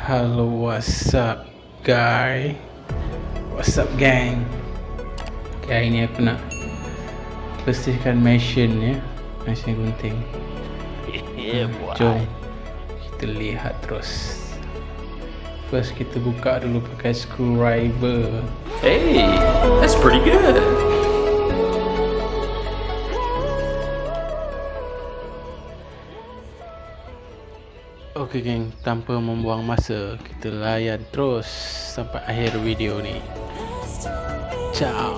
Halo, what's up guy? What's up gang? Okay, hari ni aku nak bersihkan mesin ya, mesin gunting. Jom kita lihat terus. First kita buka dulu pakai screwdriver. Hey, that's pretty good. Okay geng, tanpa membuang masa, kita layan terus sampai akhir video ni. Ciao.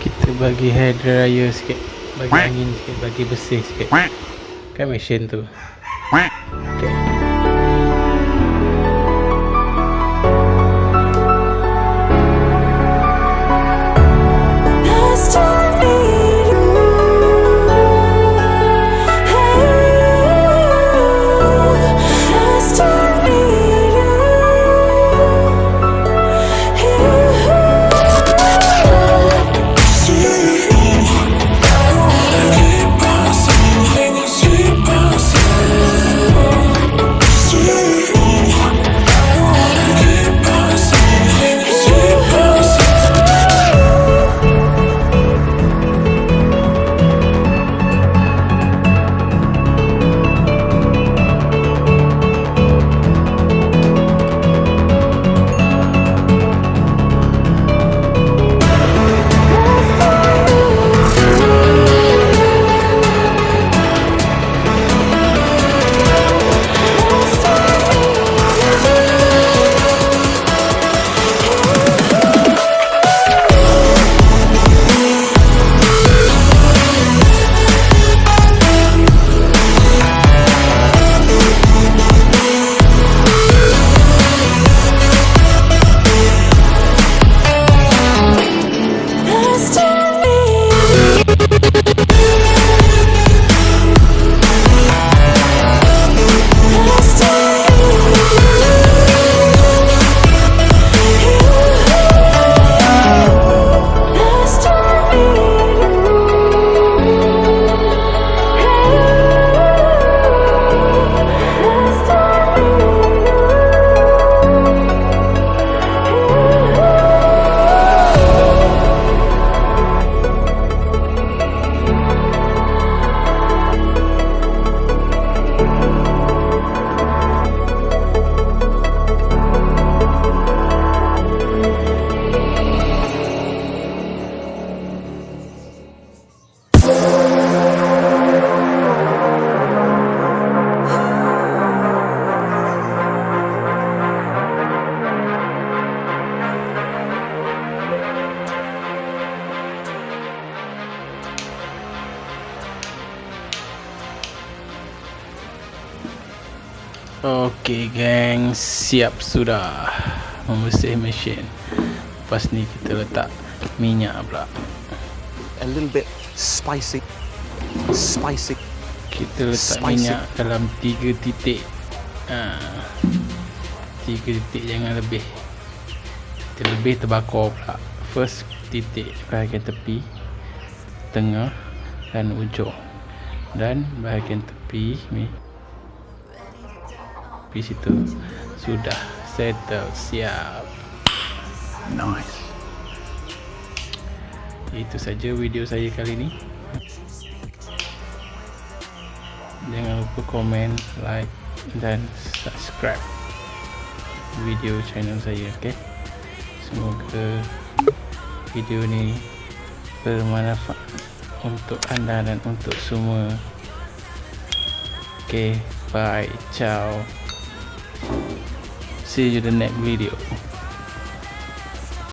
Kita bagi hair dryer sikit, bagi angin sikit, bagi bersih sikit kan mesin tu. Okay. Okey geng, siap sudah membersih mesin. Lepas ni kita letak minyak pula. A little bit spicy. Kita letak minyak dalam 3 titik. 3 titik, jangan lebih. Kita lebih terbakar pula. First titik bahagian tepi, tengah dan ujung. Dan bahagian tepi ni, di situ sudah settle, siap. Nice. Itu saja video saya kali ni. Jangan lupa komen, like dan subscribe video channel saya, okay? Semoga video ni bermanfaat untuk anda dan untuk semua. Okay, bye, ciao. See you in the next video.